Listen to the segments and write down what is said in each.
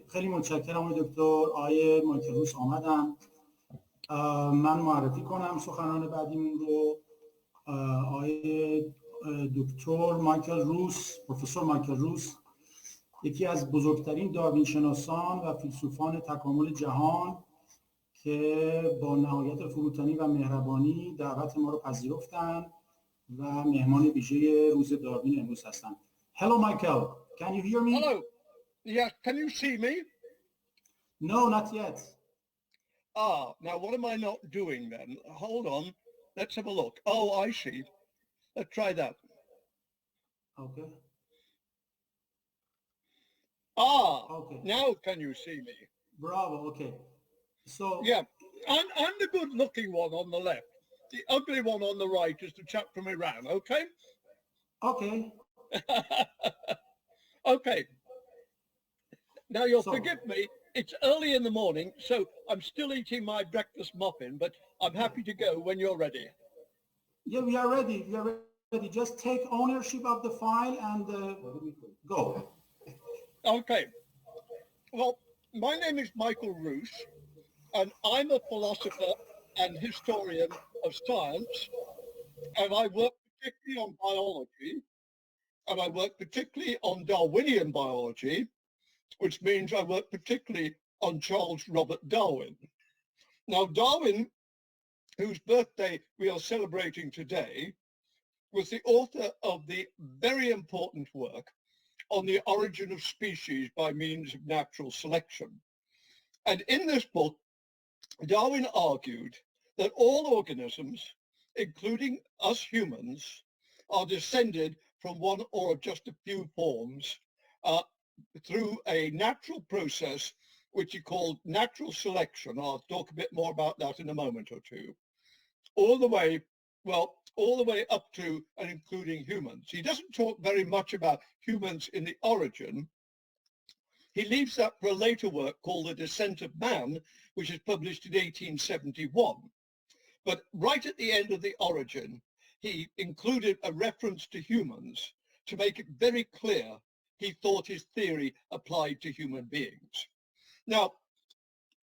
خیلی متشکرم آقای دکتر. آقای مایکل روس آمدن. من معرفی کنم سخنران بعدیمون رو. آقای دکتر مایکل روس، پروفسور مایکل روس، یکی از بزرگترین داروین شناسان و فیلسوفان تکامل جهان که با نهایت فروتنی و مهربانی دعوت ما رو پذیرفتن و مهمان ویژه روز داروین امروز هستند. Hello Michael, can you hear me? Hello. Yeah, can you see me? No, not yet. Now what am I not doing then? Hold on. Let's have a look. Oh, I see. Let's try that. Okay. Okay. Now can you see me? Bravo, okay. So yeah, I'm the good-looking one on the left. The ugly one on the right is the chap from Iran, okay? Okay. Okay. Now you'll forgive me. It's early in the morning, so I'm still eating my breakfast muffin, but I'm happy to go when you're ready. Yeah, we are ready. We are ready. Just take ownership of the file and go. Okay. Well, my name is Michael Ruse, and I'm a philosopher and historian of science, and I work particularly on biology, and I work particularly on Darwinian biology, which means I work particularly on Charles Robert Darwin. Now, Darwin, whose birthday we are celebrating today, was the author of the very important work on the origin of species by means of natural selection. And in this book, Darwin argued that all organisms, including us humans, are descended from one or just a few forms through a natural process which he called natural selection. I'll talk a bit more about that in a moment or two. All the way up to and including humans. He doesn't talk very much about humans in the origin. He leaves that for a later work called The Descent of Man, which is published in 1871. But right at the end of the origin, he included a reference to humans to make it very clear he thought his theory applied to human beings. Now,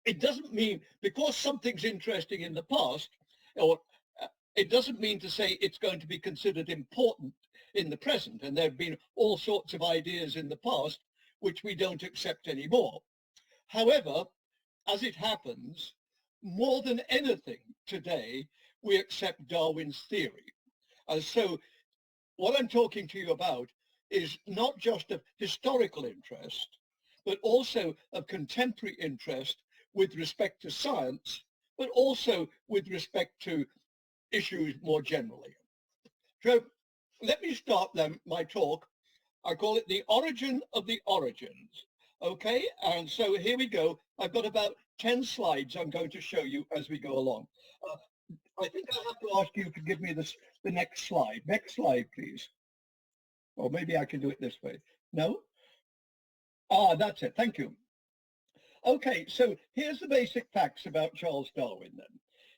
it doesn't mean because something's interesting in the past, or it doesn't mean to say it's going to be considered important in the present. And there have been all sorts of ideas in the past which we don't accept anymore. However, as it happens, more than anything today, we accept Darwin's theory. And so what I'm talking to you about is not just of historical interest, but also of contemporary interest with respect to science, but also with respect to issues more generally. So let me start then my talk. I call it the origin of the origins. Okay, and so here we go. I've got about 10 slides I'm going to show you as we go along. I think I'll have to ask you to give me the next slide. Next slide, please. Or maybe I can do it this way. No? That's it. Thank you. Okay, so here's the basic facts about Charles Darwin then.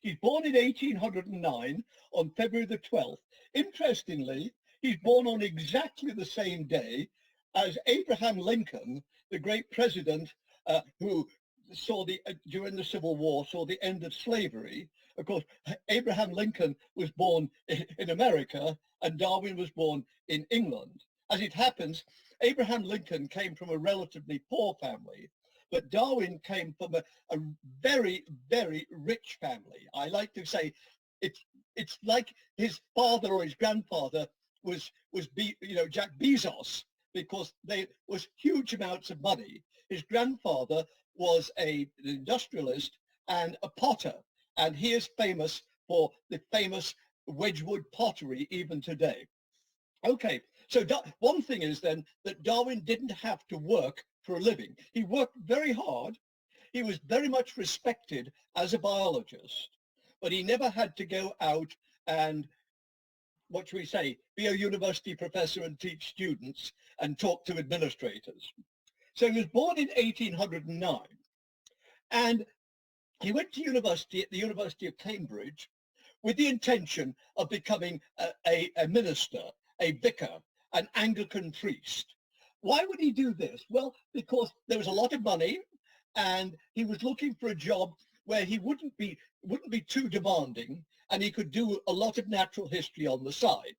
He's born in 1809 on February the 12th. Interestingly, he's born on exactly the same day as Abraham Lincoln, the great president who saw during the Civil War, saw the end of slavery. Of course, Abraham Lincoln was born in America and Darwin was born in England. As it happens, Abraham Lincoln came from a relatively poor family, but Darwin came from a very, very rich family. I like to say it's like his father or his grandfather was Jack Bezos, because there was huge amounts of money. His grandfather was an industrialist and a potter, and he is famous for the famous Wedgwood pottery even today. Okay, so one thing is then that Darwin didn't have to work for a living. He worked very hard. He was very much respected as a biologist, but he never had to go out and, what should we say, be a university professor and teach students and talk to administrators. So he was born in 1809, and he went to university at the University of Cambridge with the intention of becoming a minister, a vicar, an Anglican priest. why would he do this? Well, because there was a lot of money and he was looking for a job where he wouldn't be too demanding and he could do a lot of natural history on the side.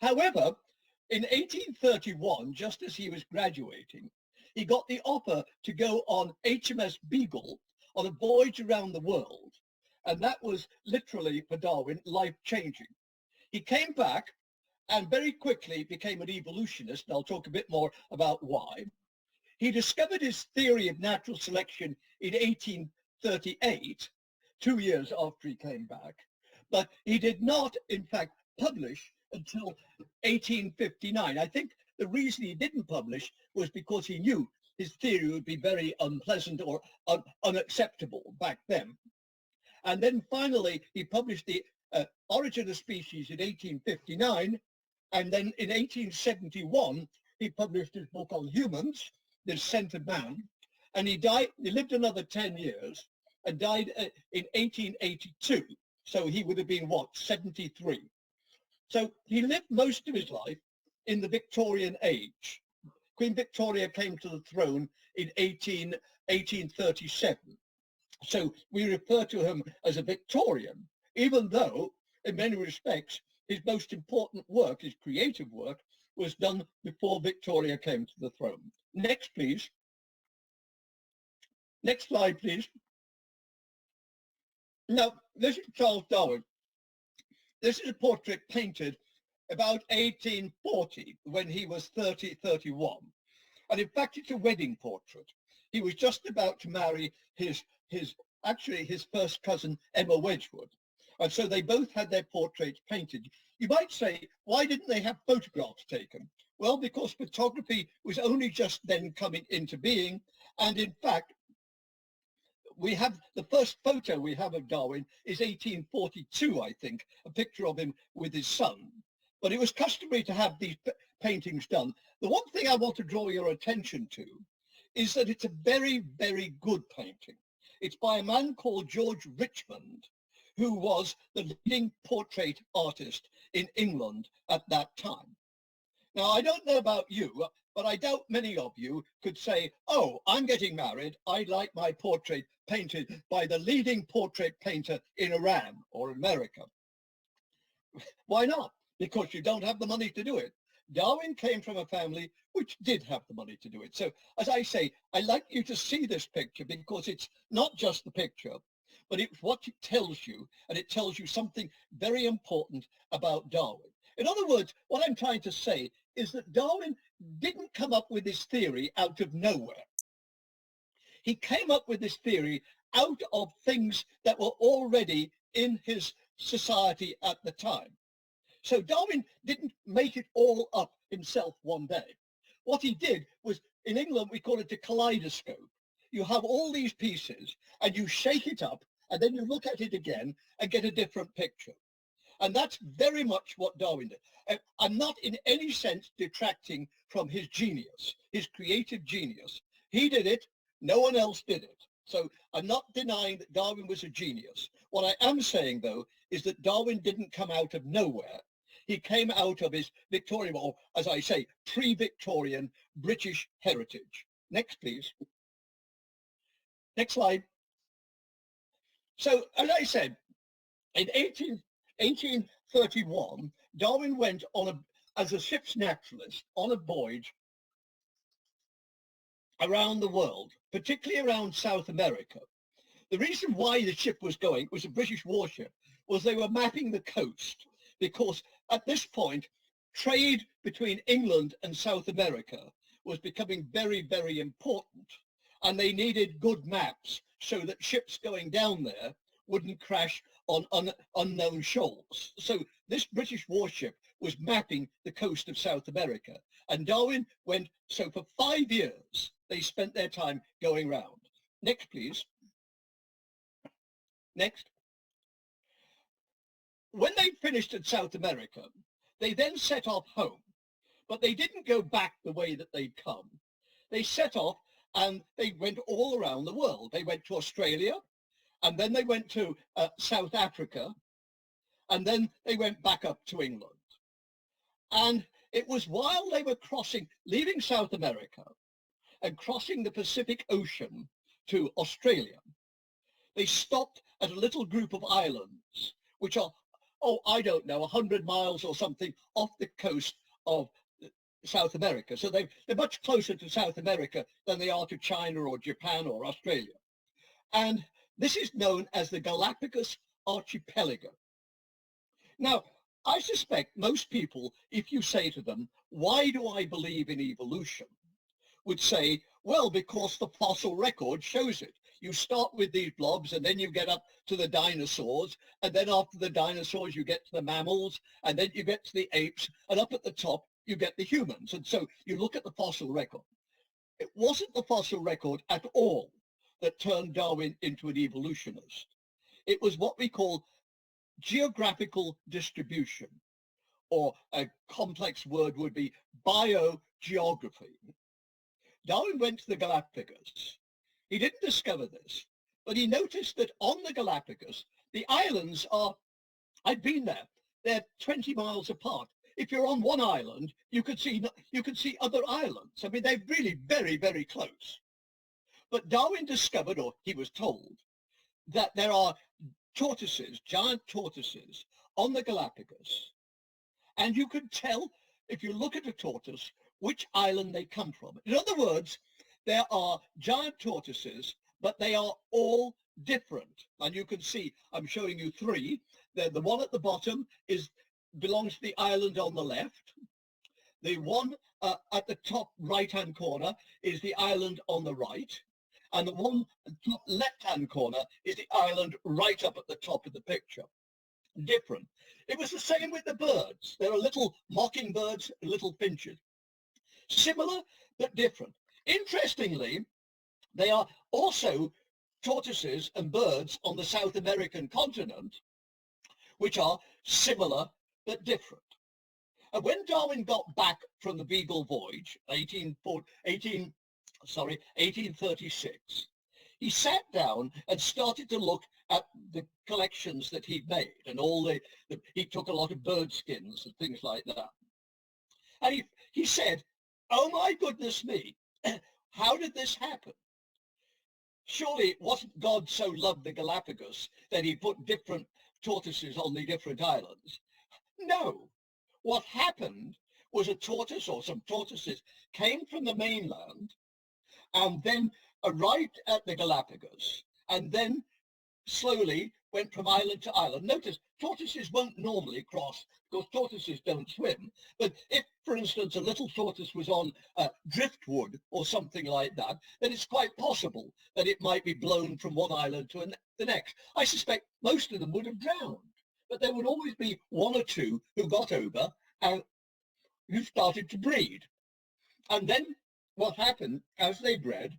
However, in 1831, just as he was graduating, he got the offer to go on HMS Beagle on a voyage around the world. And that was literally, for Darwin, life-changing. He came back and very quickly became an evolutionist, and I'll talk a bit more about why. He discovered his theory of natural selection in 1838, 2 years after he came back, but he did not, in fact, publish until 1859. I think the reason he didn't publish was because he knew his theory would be very unpleasant or unacceptable back then. And then finally, he published the Origin of Species in 1859, and then in 1871, he published his book on humans, The Descent of Man, and he lived another 10 years and died in 1882. So he would have been, what, 73. So he lived most of his life in the Victorian age. Queen Victoria came to the throne in 1837. So we refer to him as a Victorian, even though in many respects, his most important work, his creative work, was done before Victoria came to the throne. Next, please. Next slide, please. Now, this is Charles Darwin. This is a portrait painted about 1840 when he was 31. And in fact, it's a wedding portrait. He was just about to marry his first cousin, Emma Wedgwood. And so they both had their portraits painted. You might say, why didn't they have photographs taken? Well, because photography was only just then coming into being. And in fact, we have the first photo we have of Darwin is 1842, I think, a picture of him with his son. But it was customary to have these paintings done. The one thing I want to draw your attention to is that it's a very, very good painting. It's by a man called George Richmond, who was the leading portrait artist in England at that time. Now, I don't know about you, but I doubt many of you could say, oh, I'm getting married. I'd like my portrait painted by the leading portrait painter in Iran or America. Why not? Because you don't have the money to do it. Darwin came from a family which did have the money to do it. So, as I say, I like you to see this picture because it's not just the picture, but it's what it tells you, and it tells you something very important about Darwin. In other words, what I'm trying to say is that Darwin didn't come up with this theory out of nowhere. He came up with this theory out of things that were already in his society at the time. So Darwin didn't make it all up himself one day. What he did was, in England, we call it a kaleidoscope. You have all these pieces and you shake it up and then you look at it again and get a different picture. And that's very much what Darwin did. I'm not in any sense detracting from his genius, his creative genius. He did it, no one else did it. So I'm not denying that Darwin was a genius. What I am saying, though, is that Darwin didn't come out of nowhere. He came out of his Victorian, or as I say, pre-Victorian British heritage. Next, please. Next slide. So, as I said, in 1831, Darwin went on as a ship's naturalist on a voyage around the world, particularly around South America. The reason why the ship was going, it was a British warship, was they were mapping the coast because at this point, trade between England and South America was becoming very, very important. And they needed good maps so that ships going down there wouldn't crash on unknown shoals. So this British warship was mapping the coast of South America. And Darwin went, so for 5 years, they spent their time going round. Next, please. Next. When they finished in South America, they then set off home, but they didn't go back the way that they'd come. They set off and they went all around the world. They went to Australia, and then they went to South Africa, and then they went back up to England. And it was while they were leaving South America and crossing the Pacific Ocean to Australia, they stopped at a little group of islands, which are, oh, I don't know, 100 miles or something off the coast of South America. So they're much closer to South America than they are to China or Japan or Australia. And this is known as the Galapagos Archipelago. Now, I suspect most people, if you say to them, why do I believe in evolution, would say, well, because the fossil record shows it. You start with these blobs and then you get up to the dinosaurs, and then after the dinosaurs you get to the mammals, and then you get to the apes, and up at the top you get the humans. And so you look at the fossil record. It wasn't the fossil record at all that turned Darwin into an evolutionist. It was what we call geographical distribution, or a complex word would be biogeography. Darwin went to the Galapagos. He didn't discover this, but he noticed that on the Galapagos, the islands are, I've been there, they're 20 miles apart. If you're on one island, you could see other islands. I mean, they're really very, very close. But Darwin discovered, or he was told, that there are tortoises, giant tortoises, on the Galapagos. And you can tell, if you look at a tortoise, which island they come from. In other words, there are giant tortoises, but they are all different. And you can see, I'm showing you three. The one at the bottom belongs to the island on the left. The one at the top right-hand corner is the island on the right. And the one at the top left-hand corner is the island right up at the top of the picture. Different. It was the same with the birds. There are little mockingbirds, little finches. Similar, but different. Interestingly, they are also tortoises and birds on the South American continent, which are similar, but different. And when Darwin got back from the Beagle voyage, 1836, he sat down and started to look at the collections that he'd made, and he took a lot of bird skins and things like that. And he said, oh my goodness me, how did this happen? Surely it wasn't God so loved the Galapagos that he put different tortoises on the different islands. No, what happened was a tortoise or some tortoises came from the mainland and then arrived at the Galapagos and then slowly went from island to island. Notice, tortoises won't normally cross because tortoises don't swim. But if, for instance, a little tortoise was on driftwood or something like that, then it's quite possible that it might be blown from one island to the next. I suspect most of them would have drowned, but there would always be one or two who got over and who started to breed. And then what happened, as they bred,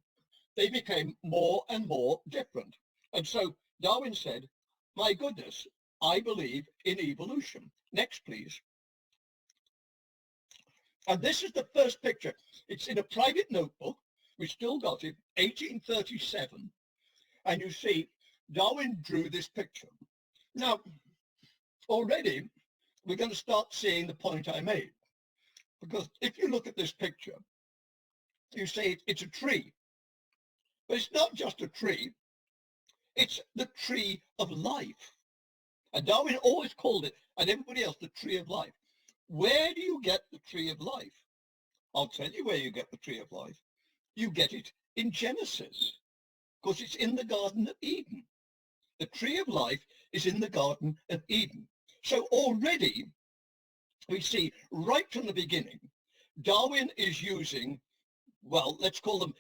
they became more and more different. And so Darwin said, my goodness, I believe in evolution. Next, please. And this is the first picture. It's in a private notebook. We still got it, 1837. And you see, Darwin drew this picture. Now, already, we're going to start seeing the point I made. Because if you look at this picture, you say it's a tree. But it's not just a tree. It's the tree of life. And Darwin always called it, and everybody else, the tree of life. Where do you get the tree of life? I'll tell you where you get the tree of life. You get it in Genesis, because it's in the Garden of Eden. The tree of life is in the Garden of Eden. So already we see right from the beginning, Darwin is using, well, let's call them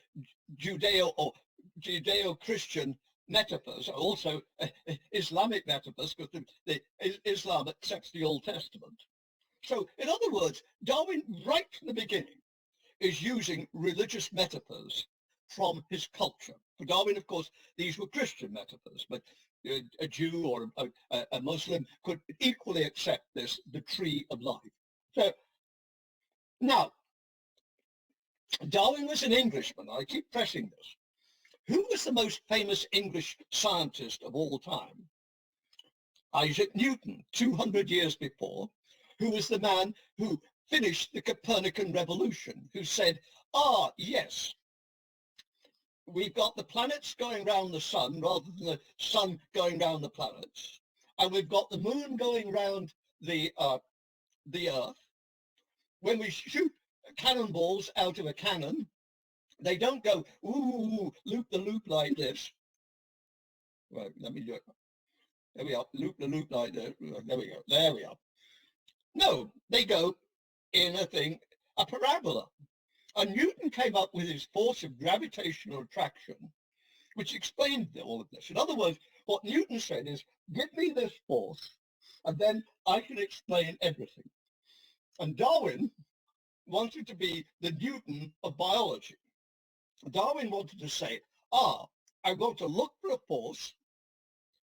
Judeo-Christian metaphors, also Islamic metaphors, because Islam accepts the Old Testament. So in other words, Darwin right from the beginning is using religious metaphors from his culture. For Darwin, of course, these were Christian metaphors, but a Jew or a Muslim could equally accept this, the tree of life. So now, Darwin was an Englishman. I keep pressing this. Who was the most famous English scientist of all time? Isaac Newton, 200 years before, who was the man who finished the Copernican revolution, who said, ah, yes, we've got the planets going round the sun rather than the sun going round the planets. And we've got the moon going round the Earth. When we shoot cannonballs out of a cannon, they don't go, ooh, loop the loop like this. Right, let me do it. There we are, loop the loop like this. There we go, there we are. No, they go in a parabola. And Newton came up with his force of gravitational attraction, which explained all of this. In other words, what Newton said is, give me this force, and then I can explain everything. And Darwin wanted to be the Newton of biology. Darwin wanted to say, I'm going to look for a force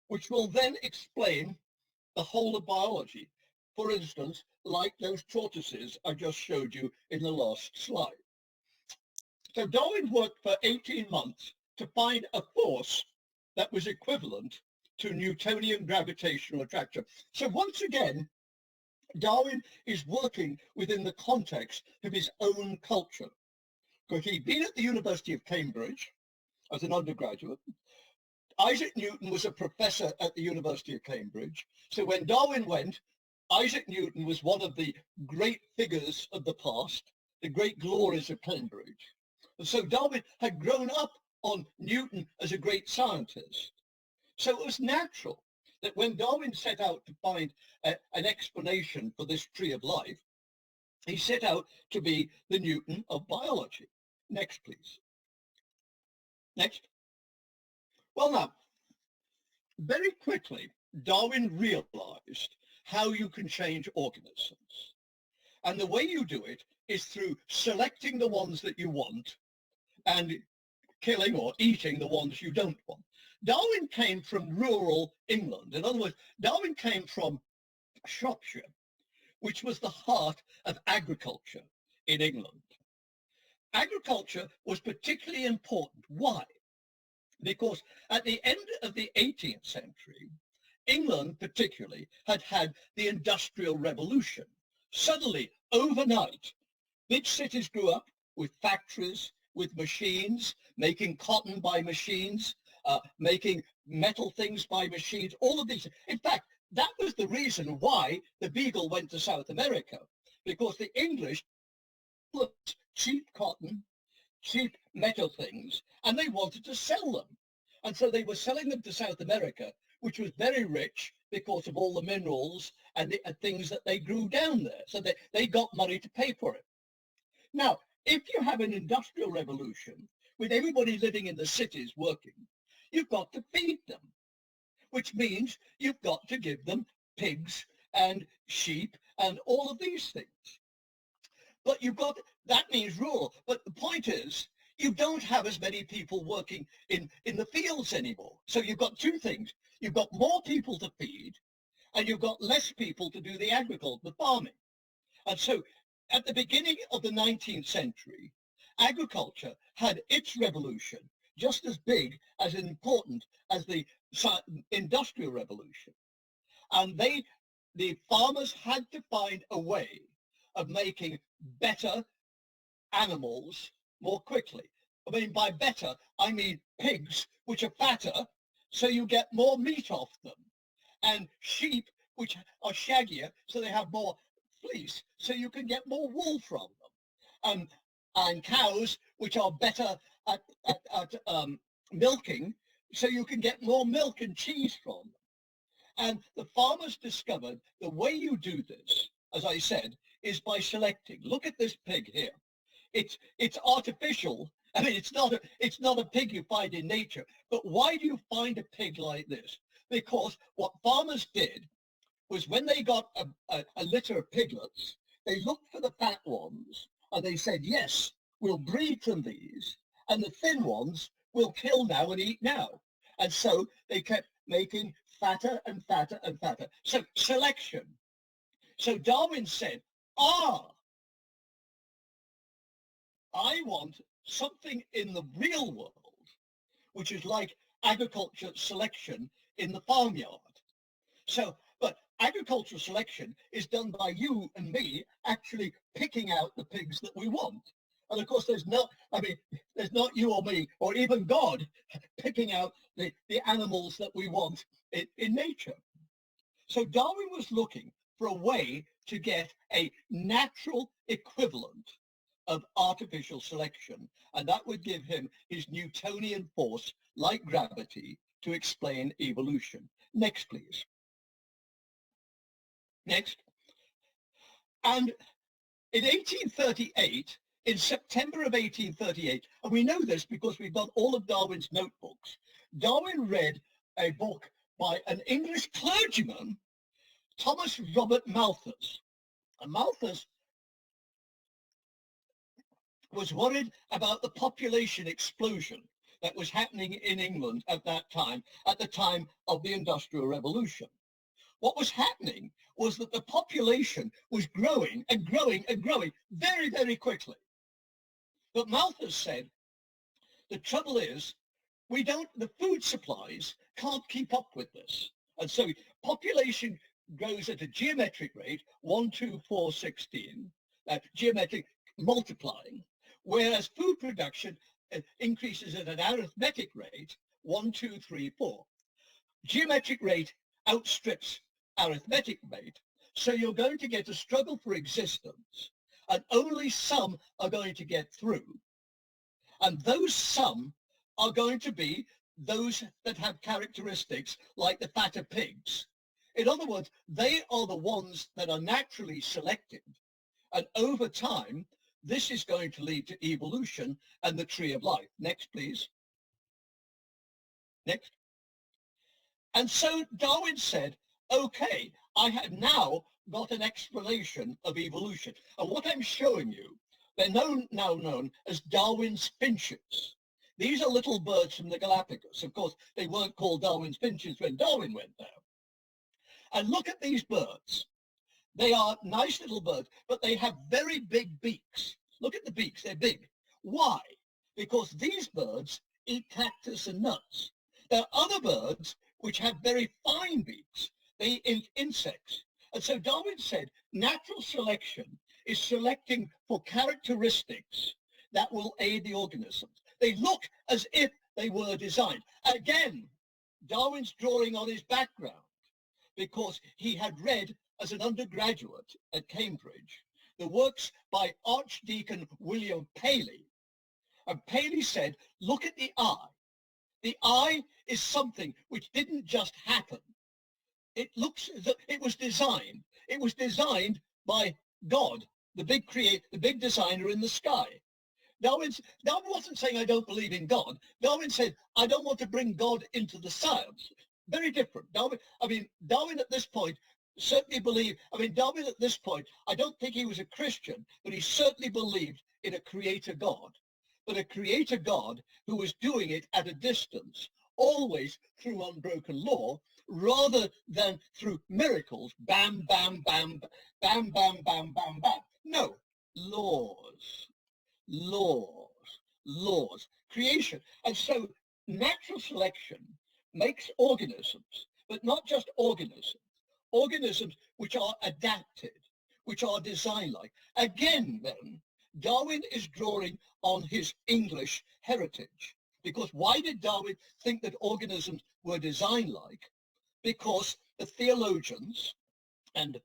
which will then explain the whole of biology. For instance, like those tortoises I just showed you in the last slide. So Darwin worked for 18 months to find a force that was equivalent to Newtonian gravitational attraction. So once again, Darwin is working within the context of his own culture, because he'd been at the University of Cambridge as an undergraduate. Isaac Newton was a professor at the University of Cambridge. So when Darwin went, Isaac Newton was one of the great figures of the past, the great glories of Cambridge. And so Darwin had grown up on Newton as a great scientist. So it was natural that when Darwin set out to find an explanation for this tree of life, he set out to be the Newton of biology. Next, please. Next. Well, now, very quickly, Darwin realized how you can change organisms. And the way you do it is through selecting the ones that you want and killing or eating the ones you don't want. Darwin came from rural England. In other words, Darwin came from Shropshire, which was the heart of agriculture in England. Agriculture was particularly important. Why? Because at the end of the 18th century, England particularly had had the Industrial Revolution. Suddenly, overnight, big cities grew up with factories, with machines, making cotton by machines, making metal things by machines, all of these. In fact, that was the reason why the Beagle went to South America, because the English looked cheap cotton, cheap metal things, and they wanted to sell them. And so they were selling them to South America, which was very rich because of all the minerals and the things that they grew down there. So they got money to pay for it. Now, if you have an industrial revolution with everybody living in the cities working, you've got to feed them, which means you've got to give them pigs and sheep and all of these things. But that means rural. But the point is, you don't have as many people working in the fields anymore. So you've got two things. You've got more people to feed, and you've got less people to do the agriculture, the farming. And so at the beginning of the 19th century, agriculture had its revolution just as big, as important as the industrial revolution. And the farmers had to find a way of making better animals more quickly. I mean, by better, I mean pigs, which are fatter, so you get more meat off them, and sheep, which are shaggier, so they have more fleece, so you can get more wool from them, and cows, which are better at milking, so you can get more milk and cheese from them. And the farmers discovered the way you do this, as I said, is by selecting. Look at this pig here. It's artificial. I mean, it's not a pig you find in nature. But why do you find a pig like this? Because what farmers did was, when they got a litter of piglets, they looked for the fat ones, and they said, yes, we'll breed from these, and the thin ones we'll kill now and eat now. And so they kept making fatter and fatter and fatter. So selection. So Darwin said, I want something in the real world, which is like agriculture selection in the farmyard. So, but agricultural selection is done by you and me actually picking out the pigs that we want. And of course, there's not you or me or even God picking out the animals that we want in nature. So Darwin was looking for a way to get a natural equivalent of artificial selection, and that would give him his Newtonian force, like gravity, to explain evolution. Next, please. Next. And in 1838, in September of 1838, and we know this because we've got all of Darwin's notebooks, Darwin read a book by an English clergyman, Thomas Robert Malthus. And Malthus was worried about the population explosion that was happening in England at that time, at the time of the Industrial Revolution. What was happening was that the population was growing and growing and growing very, very quickly. But Malthus said, the trouble is, the food supplies can't keep up with this. And so population grows at a geometric rate, 1, 2, 4, 16, geometric multiplying, whereas food production increases at an arithmetic rate, 1, 2, 3, 4. Geometric rate outstrips arithmetic rate, so you're going to get a struggle for existence, and only some are going to get through. And those some are going to be those that have characteristics like the fatter pigs. In other words, they are the ones that are naturally selected. And over time, this is going to lead to evolution and the tree of life. Next, please. Next. And so Darwin said, okay, I have now got an explanation of evolution. And what I'm showing you, they're now known as Darwin's finches. These are little birds from the Galapagos. Of course, they weren't called Darwin's finches when Darwin went there. And look at these birds. They are nice little birds, but they have very big beaks. Look at the beaks, they're big. Why? Because these birds eat cactus and nuts. There are other birds which have very fine beaks. They eat insects. And so Darwin said, natural selection is selecting for characteristics that will aid the organisms. They look as if they were designed. Again, Darwin's drawing on his background because he had read as an undergraduate at Cambridge the works by Archdeacon William Paley. And Paley said, look at the eye. The eye is something which didn't just happen. It looks as though it was designed. It was designed by God, the big designer in the sky. Darwin wasn't saying I don't believe in God. Darwin said, I don't want to bring God into the science. Very different. Darwin at this point certainly believed, Darwin at this point, I don't think he was a Christian, but he certainly believed in a creator God. But a creator God who was doing it at a distance, always through unbroken law, rather than through miracles. Bam, bam, bam, bam, bam, bam, bam, bam. No, laws, creation. And so natural selection makes organisms, but not just organisms which are adapted, which are design-like. Again, then, Darwin is drawing on his English heritage. Because why did Darwin think that organisms were design-like? Because the theologians, and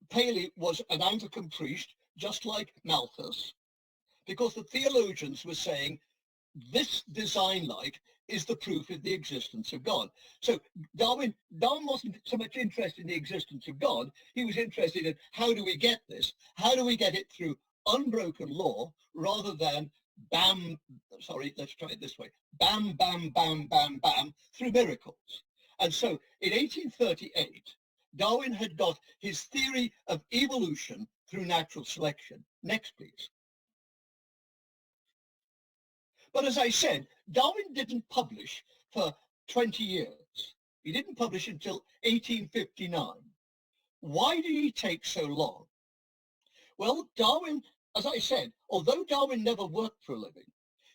Paley was an Anglican priest, just like Malthus, because the theologians were saying this design-like is the proof of the existence of God. So Darwin wasn't so much interested in the existence of God. He was interested in how do we get this? How do we get it through unbroken law rather than let's try it this way. Bam, bam, bam, bam, bam, through miracles. And so in 1838, Darwin had got his theory of evolution through natural selection. Next, please. But as I said, Darwin didn't publish for 20 years. He didn't publish until 1859. Why did he take so long? Well, Darwin, as I said, although Darwin never worked for a living,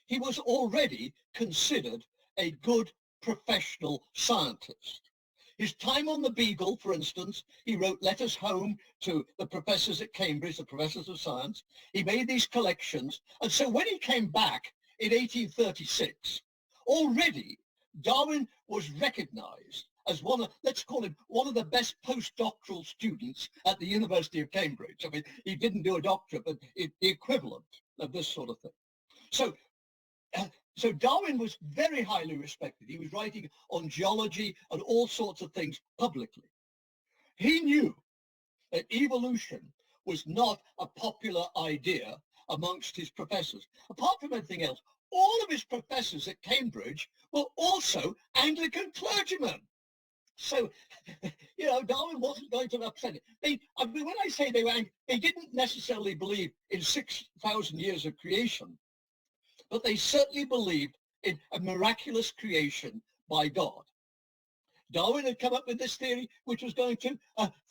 he was already considered a good professional scientist. His time on the Beagle, for instance, he wrote letters home to the professors at Cambridge, the professors of science. He made these collections. And so when he came back in 1836, already Darwin was recognized as one of, let's call him one of the best postdoctoral students at the University of Cambridge. I mean, he didn't do a doctorate, but the equivalent of this sort of thing. So Darwin was very highly respected. He was writing on geology and all sorts of things publicly. He knew that evolution was not a popular idea amongst his professors. Apart from anything else, all of his professors at Cambridge were also Anglican clergymen. So, Darwin wasn't going to upset it. I mean, when I say they didn't necessarily believe in 6,000 years of creation, but they certainly believed in a miraculous creation by God. Darwin had come up with this theory, which was going to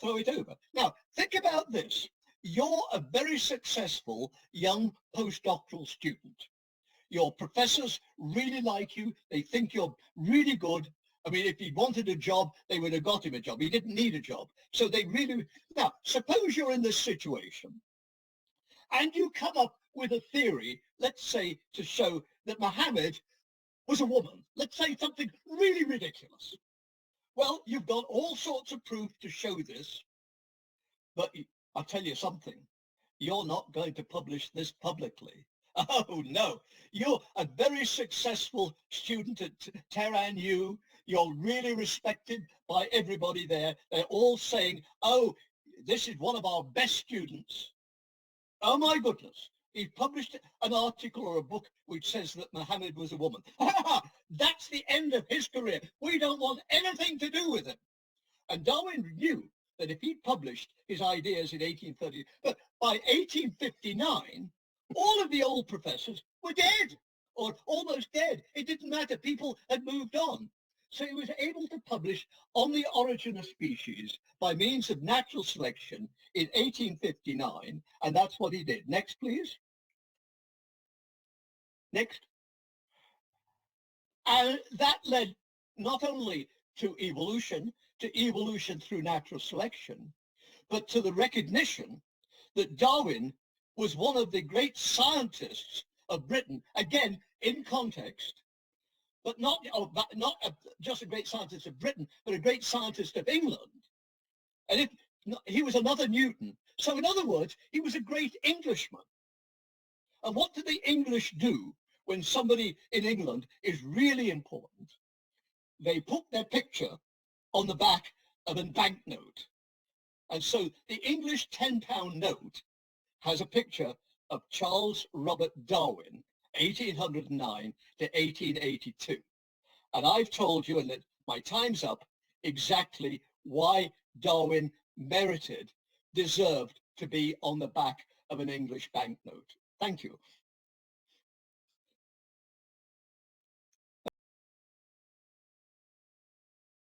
throw it over. Now, think about this. You're a very successful young postdoctoral student. Your professors really like you. They think you're really good. I mean, if he wanted a job, they would have got him a job. He didn't need a job. So they really... Now, suppose you're in this situation and you come up with a theory, let's say, to show that Muhammad was a woman. Let's say something really ridiculous. Well, you've got all sorts of proof to show this, but I'll tell you something. You're not going to publish this publicly. Oh, no. You're a very successful student at Tehran U. You're really respected by everybody there. They're all saying, oh, this is one of our best students. Oh, my goodness. He published an article or a book which says that Muhammad was a woman. That's the end of his career. We don't want anything to do with him. And Darwin knew that if he published his ideas in 1830, but by 1859, all of the old professors were dead or almost dead. It didn't matter. People had moved on. So he was able to publish On the Origin of Species by means of natural selection in 1859, and that's what he did. Next, please. Next. And that led not only to evolution through natural selection, but to the recognition that Darwin was one of the great scientists of Britain, again, in context, but not just a great scientist of Britain, but a great scientist of England. And he was another Newton. So in other words, he was a great Englishman. And what do the English do when somebody in England is really important? They put their picture on the back of a banknote. And so the English £10 note has a picture of Charles Robert Darwin, 1809 to 1882. And I've told you, and that my time's up, exactly why Darwin deserved to be on the back of an English banknote. Thank you.